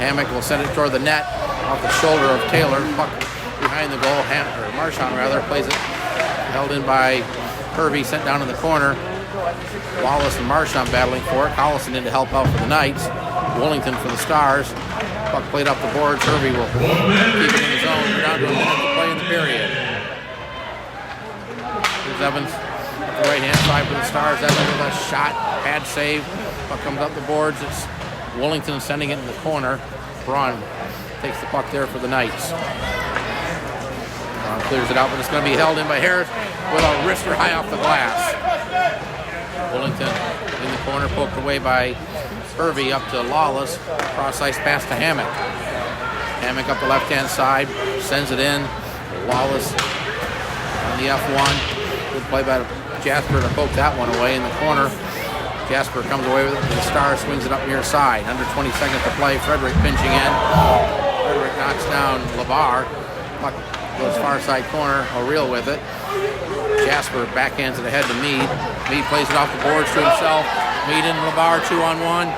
Hammock will send it toward the net off the shoulder of Taylor. Puck behind the goal. Marchand rather plays it. Held in by Hervey, sent down in the corner. Wallace and Marchand battling for it. Collison in to help out for the Knights. Willington for the Stars. Puck played up the boards. Hervey will keep it in the zone. We're down to a minute to play in the period. Here's Evans at the right-hand side for the Stars. Evans with a shot. Pad save. Puck comes up the boards. It's Willington sending it in the corner. Braun takes the puck there for the Knights. Braun clears it out, but it's going to be held in by Harris with a wrister high off the glass. Willington in the corner, poked away by Hervey up to Lawless. Cross ice pass to Hammock. Hammock up the left-hand side, sends it in. Lawless on the F1. Good play by Jasper to poke that one away in the corner. Jasper comes away with it. The Star swings it up near side. Under 20 seconds to play. Frederick pinching in. Frederick knocks down LeBar. Puck goes far side corner. O'Reilly with it. Jasper backhands it ahead to Mead. Mead plays it off the boards to himself. Mead and LeBar 2-on-1.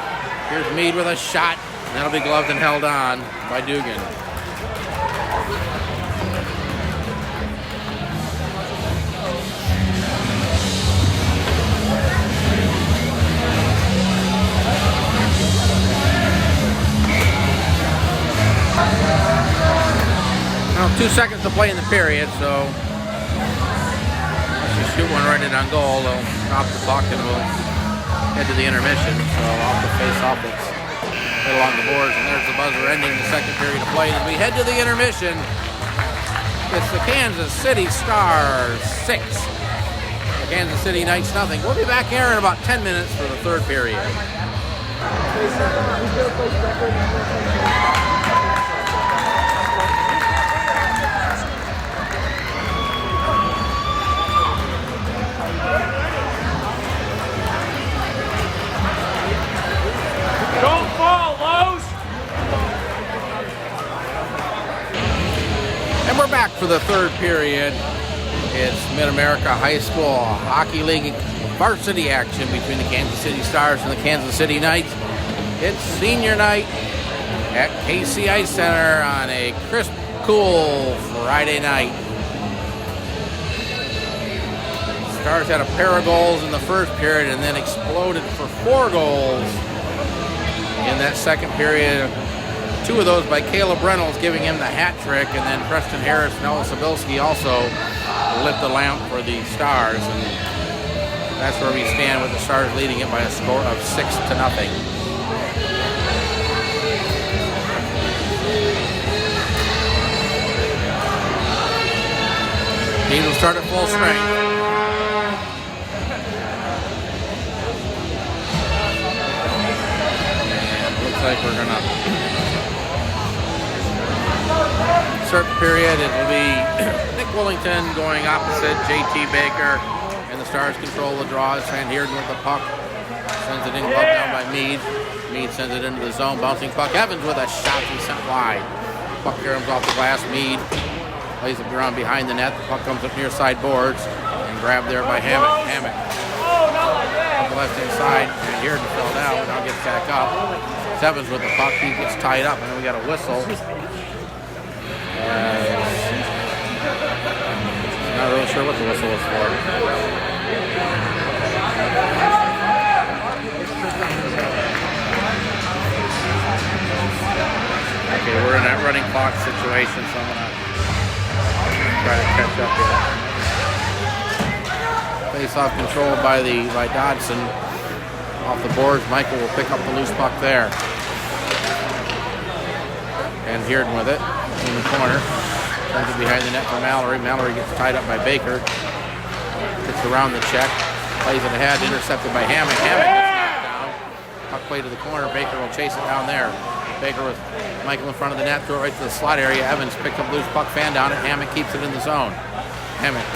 Here's Mead with a shot. And that'll be gloved and held on by Dugan. Now 2 seconds to play in the period, so let's just shoot one right in on goal. They'll drop the puck and we'll head to the intermission. So off the face-off, it's right along the boards, and there's the buzzer ending the second period of play. As we head to the intermission, it's the Kansas City Stars 6. The Kansas City Knights nothing. We'll be back here in about 10 minutes for the third period. Don't fall, Lowe's! And we're back for the third period. It's Mid-America High School Hockey League varsity action between the Kansas City Stars and the Kansas City Knights. It's senior night at KC Ice Center on a crisp, cool Friday night. Stars had a pair of goals in the first period and then exploded for 4 goals in that second period. 2 of those by Caleb Reynolds, giving him the hat trick, and then Preston Harris and Ellis Sabilski also lit the lamp for the Stars, and that's where we stand with the Stars leading it by a score of 6-0. Team will start at full strength. Like we're gonna start the period. It will be Nick Willington going opposite JT Baker, and the Stars control the draw. Van Heerden with the puck, sends it in, glove down by Mead. Mead sends it into the zone, bouncing puck. Evans with a shot he sent wide. Puck comes off the glass. Mead plays it around behind the net. The puck comes up near side boards and grabbed there by Hammock. Hammock on the left hand side. Van Heerden fell down, but now gets back up. Evans with the puck, he gets tied up, and then we got a whistle. Not really sure what the whistle was for. Okay, we're in that running clock situation, so I'm gonna try to catch up here. Face-off controlled by Dodson. Off the boards, Michael will pick up the loose puck there. And Heerden with it in the corner. Sends it behind the net for Mallory. Mallory gets tied up by Baker. Gets around the check. Plays it ahead, intercepted by Hammock. Hammock gets knocked down. Puck play to the corner. Baker will chase it down there. Baker with Michael in front of the net, throw it right to the slot area. Evans picked up loose puck, fan down it. Hammock keeps it in the zone. Hammock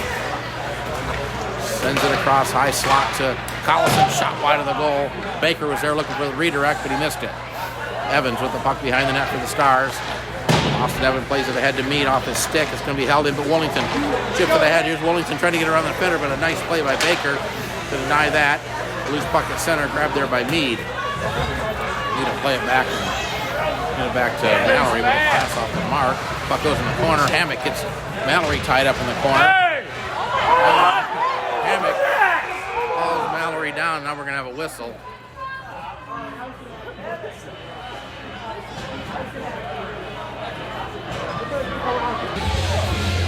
sends it across high slot to Collison, shot wide of the goal. Baker was there looking for the redirect, but he missed it. Evans with the puck behind the net for the Stars. Austin Evans plays it ahead to Mead off his stick. It's going to be held in, but Willington chipped it ahead. Here's Willington trying to get around the defender, but a nice play by Baker to deny that. Loose puck at center, grabbed there by Mead. Need to play it back. Get it back to Mallory with a pass off the mark. Puck goes in the corner. Hammock gets Mallory tied up in the corner. Hammock hauls Mallory down. Now we're going to have a whistle.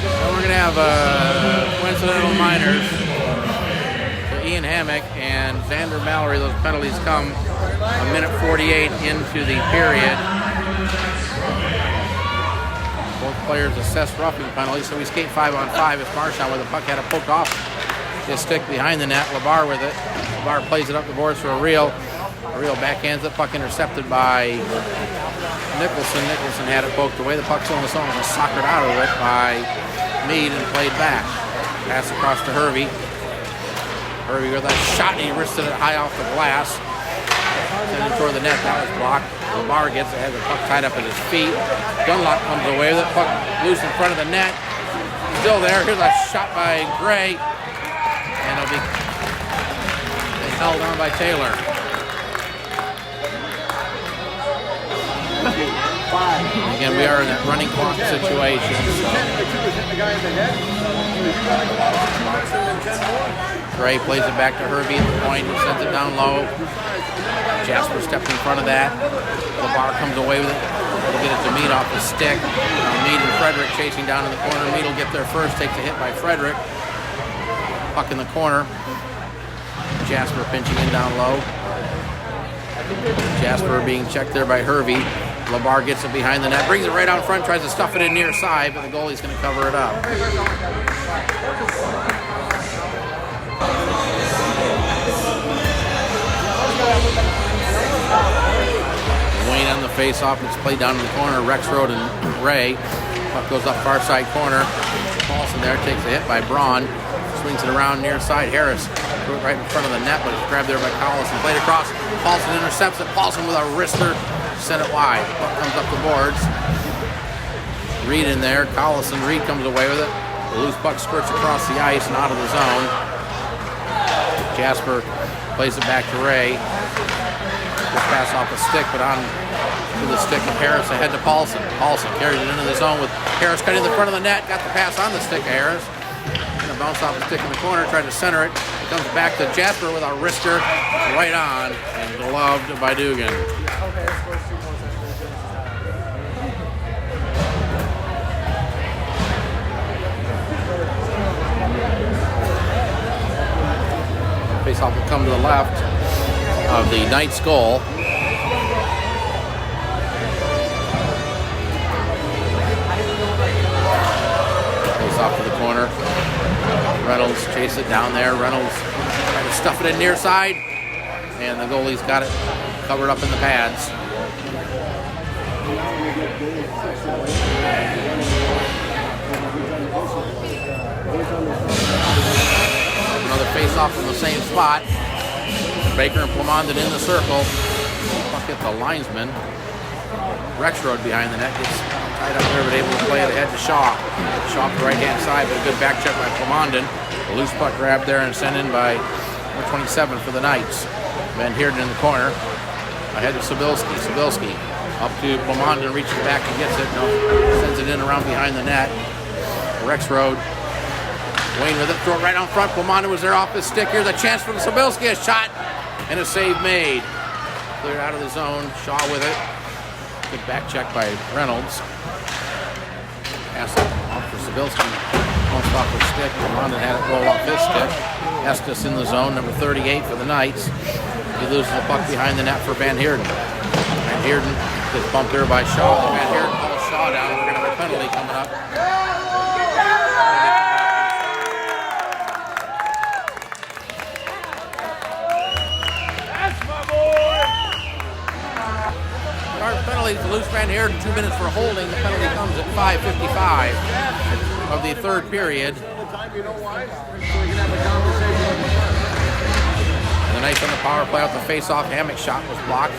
So we're going to have coincidental minors for Ian Hammock and Xander Mallory. Those penalties come a minute 48 into the period. Both players assess roughing penalties, so we skate 5-on-5 as MAHSHL with the puck had it poked off his stick behind the net. LeBar with it. LeBar plays it up the boards for a reel. A reel backhands it. Puck intercepted by Nicholson. Nicholson had it poked away. The puck's on the zone and was soccered out of it by Mead and played back. Pass across to Hervey. Hervey with a shot, and he wristed it high off the glass. Sent it toward the net. That was blocked. Lamar gets it, has the puck tied up at his feet. Dunlop comes away with it. Puck loose in front of the net. Still there. Here's a shot by Gray. And it'll be held on by Taylor. Again, we are in that running clock situation. Gray plays it back to Hervey at the point. He sends it down low. Jasper steps in front of that. LeBar comes away with it. He'll get it to Mead off the stick. Mead and Frederick chasing down in the corner. Mead will get there first. Takes a hit by Frederick. Puck in the corner. Jasper pinching in down low. Jasper being checked there by Hervey. LeBar gets it behind the net. Brings it right out front. Tries to stuff it in near side, but the goalie's going to cover it up. Wayne on the face-off. It's played down in the corner. Rexroad and Ray. Puck goes up far side corner. Paulson there takes a hit by Braun. Swings it around near side. Harris threw it right in front of the net, but it's grabbed there by Collison. Played across. Paulson intercepts it. Paulson with a wrister. Sent it wide. Puck comes up the boards. Reed in there. Collison. Reed comes away with it. The loose puck skirts across the ice and out of the zone. Jasper plays it back to Ray. Just pass off the stick, but on to the stick of Harris ahead to Paulson. Paulson carries it into the zone with Harris cutting the front of the net. Got the pass on the stick of Harris. Gonna bounce off the stick in the corner, tried to center it. It comes back to Jasper with a wrister right on and gloved by Dugan. Faceoff will come to the left of the Knights goal. Faceoff to the corner. Reynolds chase it down there. Reynolds trying to stuff it in near side. And the goalie's got it covered up in the pads. Another face-off from the same spot. Baker and Plamondon in the circle. Puck hit the linesman. Rexroad behind the net gets tied up there, but able to play it ahead to Shaw. Shaw to the right-hand side, but a good back check by Plamondon. A loose puck grabbed there and sent in by number 27 for the Knights. Van Heerden in the corner. Ahead to Sabilski. Sabilski up to Plamondon, reaches back and gets it. No, sends it in around behind the net. Rexroad. Wayne with it, throw it right out front. Plamondon was there off his stick. Here's a chance for the Sabilski. A shot and a save made. Cleared out of the zone. Shaw with it. Good back check by Reynolds. Pass it off for Sabilski. Bounced off his stick. Plamondon had it roll off his stick. Estes in the zone, number 38 for the Knights. He loses the puck behind the net for Van Heerden. Van Heerden gets bumped there by Shaw. Van Heerden calls Shaw down. We're going to have a penalty coming up. Penalty to loose Van Heerden, 2 minutes for holding. The penalty comes at 5:55 of the third period. And the Knights on the power play out the face-off. Hammock's shot was blocked.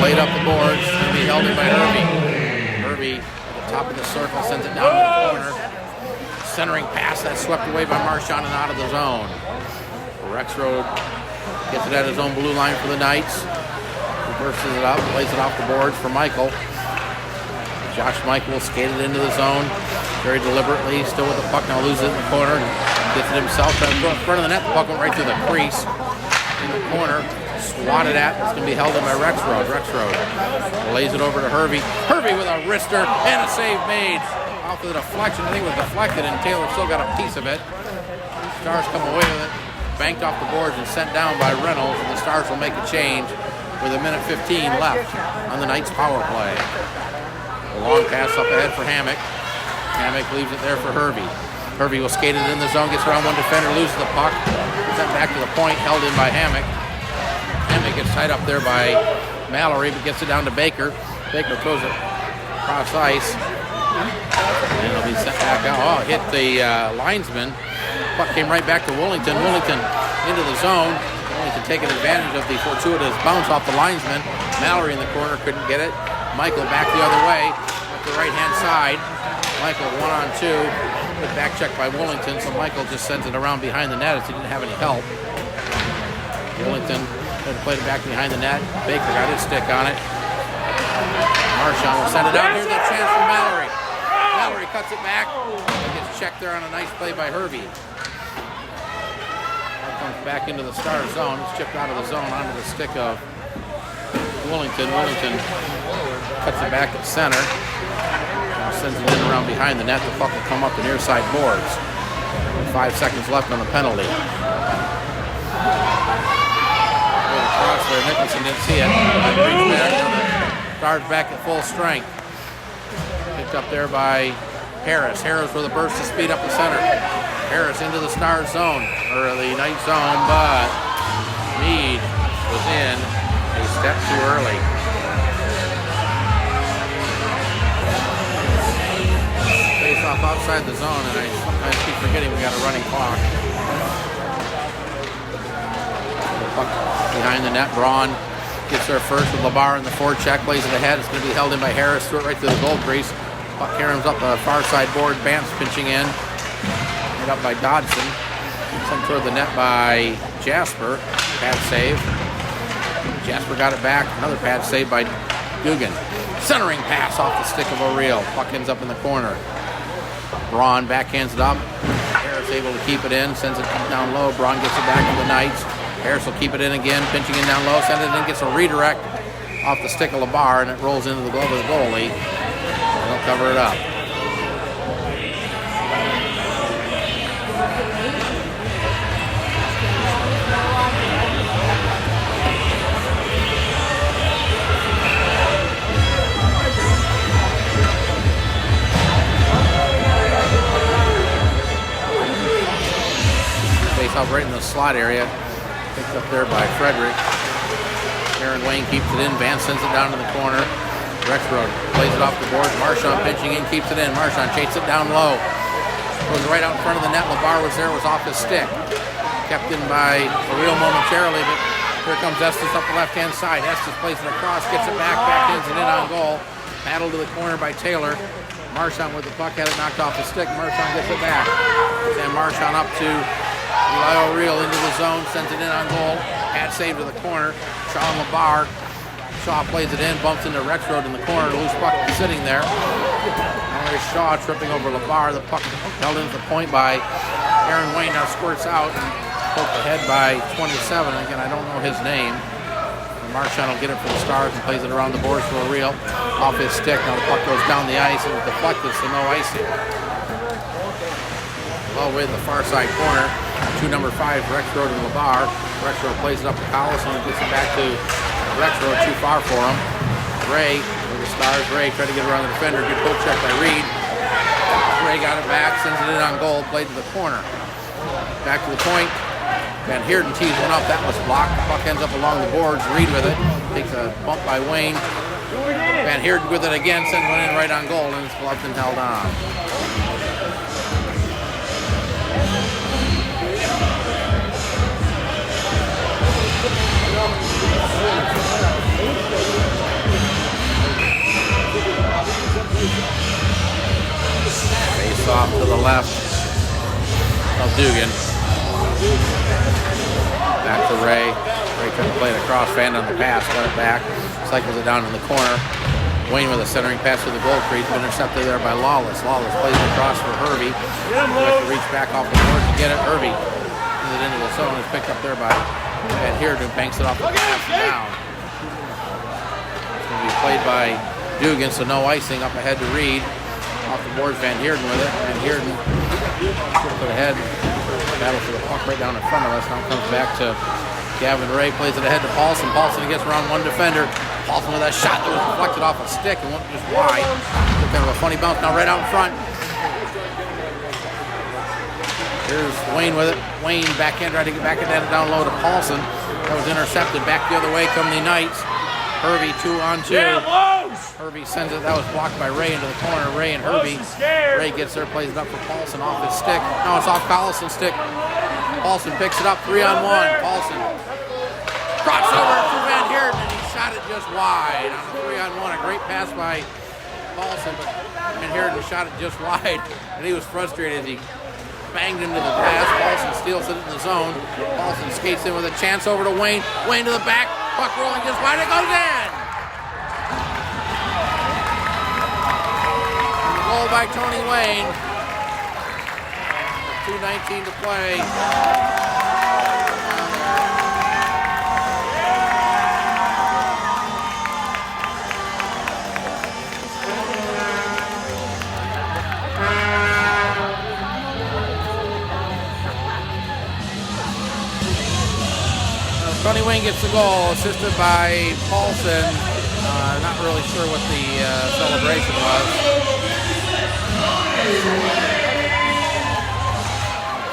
Played up the boards. It's going to be held in by Hervey. Hervey at the top of the circle sends it down to the corner. Centering pass that's swept away by Marchand and out of the zone. Rexroad gets it at his own blue line for the Knights. Reverses it up, plays it off the boards for Michael. Josh Michael skated into the zone very deliberately, still with the puck, now loses it in the corner. Gets it himself, trying to throw it in front of the net. The puck went right through the crease in the corner. Swatted at, it's going to be held in by Rexroad. Rexroad lays it over to Hervey. Hervey with a wrister and a save made. Off of the deflection, I think it was deflected, and Taylor still got a piece of it. Stars come away with it, banked off the boards and sent down by Reynolds, and the Stars will make a change with 1:15 left on the Knights' power play. A long pass up ahead for Hammock. Hammock leaves it there for Hervey. Hervey will skate it in the zone, gets around one defender, loses the puck. Sent back to the point, held in by Hammock. Hammock gets tied up there by Mallory, but gets it down to Baker. Baker throws it across ice. And it'll be sent back out. Oh, hit the linesman. Puck came right back to Willington. Willington into the zone. Wellington taking advantage of the fortuitous bounce off the linesman. Mallory in the corner, couldn't get it. Michael back the other way, up the right-hand side. Michael 1-on-2. Good back check by Wellington, so Michael just sends it around behind the net as he didn't have any help. Wellington had played it back behind the net. Baker got his stick on it. MAHSHL will send it out. Here's a chance for Mallory. Mallory cuts it back. Gets checked there on a nice play by Herbie. Comes back into the Star zone. It's chipped out of the zone onto the stick of Wellington. Wellington cuts it back at center. Sends it in around behind the net. The puck will come up the near side boards. 5 seconds left on the penalty. Across there. Nicholson didn't see it. Stars back at full strength. Picked up there by Harris. Harris with a burst of speed up the center. Harris into the Star zone, or the Knight zone, but Meade was in a step too early. Face off outside the zone, and I sometimes keep forgetting we got a running clock. Puck behind the net. Braun gets there first with Labar in the forecheck, plays it ahead. It's going to be held in by Harris, threw it right to the goal crease. Puck caroms up the far side board. Bance pinching in. Hit up by Dodson. Sent toward the net by Jasper. Pad save. Jasper got it back. Another pad save by Dugan. Centering pass off the stick of O'Reilly. Puck ends up in the corner. Braun backhands it up. Harris able to keep it in. Sends it down low. Braun gets it back to the Knights. Harris will keep it in again. Pinching in down low. Sends it in. Gets a redirect off the stick of Labar, and it rolls into the glove of the goalie. They'll cover it up. Face off right in the slot area. Picked up there by Frederick. Aaron Wayne keeps it in. Vance sends it down to the corner. Rexroad plays it off the boards. Marchand pinching in, keeps it in. Marchand chases it down low. Goes right out in front of the net. Labar was there, was off his stick. Kept in by O'Reilly momentarily, but here comes Estes up the left-hand side. Estes plays it across, gets it back, backhands it in on goal. Paddled to the corner by Taylor. Marchand with the puck, had it knocked off the stick. Marchand gets it back. And Marchand up to Eli O'Reilly into the zone, sends it in on goal. Pad save to the corner. Shaw and Labar. Shaw plays it in, bumps into Rexroad in the corner. Loose puck sitting there. Now there's Shaw tripping over Labar. The puck held into the point by Aaron Wayne. Now squirts out and poked ahead by 27. Again, I don't know his name. Marchand will get it for the Stars and plays it around the boards for O'Reilly. Off his stick. Now the puck goes down the ice and deflected, so no icing. Well, with the far side corner. 2 number 5, Rexroad and Labar. Rexroad plays it up to Collison and gets it back to Rexroad, too far for him. Ray with the Stars. Ray tried to get around the defender. Good poke check by Reed. Ray got it back, sends it in on goal, played to the corner. Back to the point. Van Heerden tees one up. That was blocked. The puck ends up along the boards. Reed with it. Takes a bump by Wayne. Van Heerden with it again. Sends one in right on goal, and it's gloved and held on. Face off to the left of Dugan. Back to Ray. Ray trying to play it across, fanned on the pass, got it back, cycles it down in the corner. Wayne with a centering pass to the goal crease, intercepted there by Lawless. Lawless plays it across for Hervey. Has to reach back off the board to get it. Hervey sends it into the zone. It's picked up there by Van Heerden, banks it off the pass and down. It's going to be played by Dugan, so no icing. Up ahead to Reed. Off the boards, Van Heerden with it. Van Heerden put it ahead. Battle for the puck right down in front of us. Now comes back to Gavin Ray. Plays it ahead to Paulson. Paulson gets around one defender. Paulson with that shot that was deflected off a stick and went just wide. Kind of a funny bounce. Now right out in front. Here's Wayne with it. Wayne backhand trying to get back at that down low to Paulson. That was intercepted. Back the other way come the Knights. Hervey 2-on-2. Hervey sends it. That was blocked by Ray into the corner. Ray and Hervey. Ray gets there, plays it up for Paulson off his stick. No, it's off Collison's stick. Paulson picks it up, 3-on-1. Paulson crossover to Van Heerden, and he shot it just wide on a 3-on-1. A great pass by Paulson, but Van Heerden shot it just wide, and he was frustrated as he banged into the pass. Paulson steals it in the zone. Paulson skates in with a chance over to Wayne. Wayne to the back, puck rolling just wide, it goes in! And the goal by Tony Wayne. 2:19 to play. Tony Wayne gets the goal, assisted by Paulson. Not really sure what the celebration was.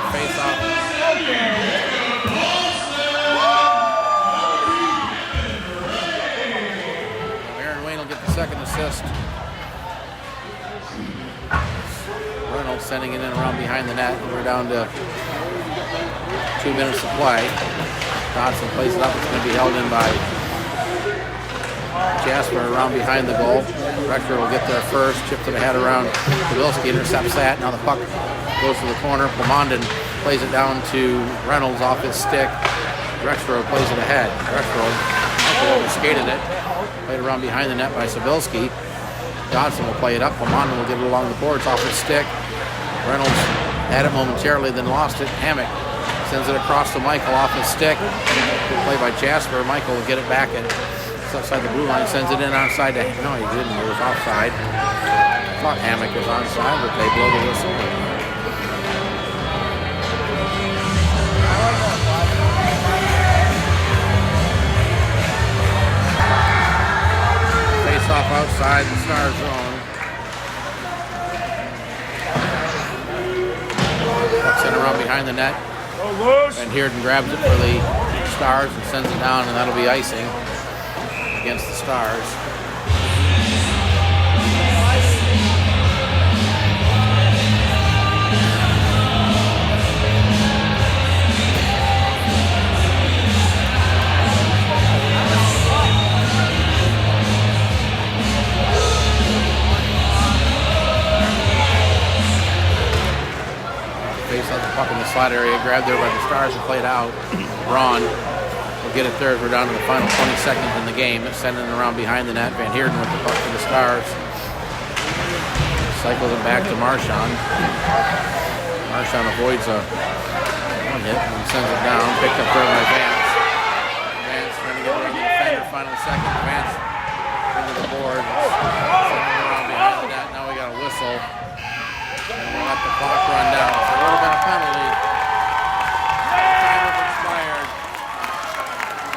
Face off. Aaron Wayne will get the second assist. Reynolds sending it in around behind the net. We're down to 2 minutes to play. Dodson plays it up. It's going to be held in by Jasper around behind the goal. Rector will get there first. Chip to the head around Pavelski. Intercepts that. Now the puck goes to the corner. Pomondon plays it down to Reynolds off his stick. Rexrow plays it ahead. Rexrow skated it. Played around behind the net by Sabilski. Dodson will play it up. Pomondon will get it along the boards off his stick. Reynolds had it momentarily, then lost it. Hammock sends it across to Michael off his stick. Good play by Jasper. Michael will get it back and it's outside the blue line. Sends it in onside to... No, he didn't. It was offside. I thought Hammock was onside, but they blow the whistle. Face off outside the Star zone. Puck's in around behind the net. Van Heerden grabs it for the Stars and sends it down, and that'll be icing against the Stars. Face on the puck in the slot area, grabbed there by the Stars and played out. Braun will get it there as we're down to the final 20 seconds in the game. It's sending it around behind the net. Van Heerden with the puck to the Stars. Cycles it back to Marchand. Marchand avoids a one hit and sends it down. Picked up there by Vance. Vance trying to get around the defender. Final second. Vance into the board. Sending it around behind the net. Now we got a whistle. And we'll let the clock run down. There would have been a penalty. Time has expired.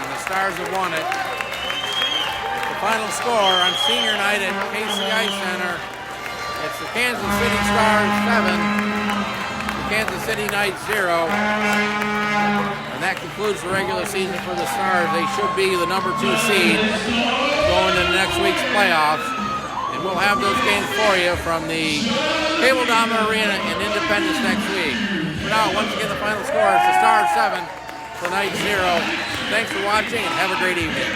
And the Stars have won it. The final score on senior night at KCI Center. It's the Kansas City Stars 7. The Kansas City Knights 0. And that concludes the regular season for the Stars. They should be the number 2 seed going into next week's playoffs. We'll have those games for you from the Cable Dama Arena in Independence next week. For now, once again, the final score is the Stars 7, the Knights 0. Thanks for watching and have a great evening.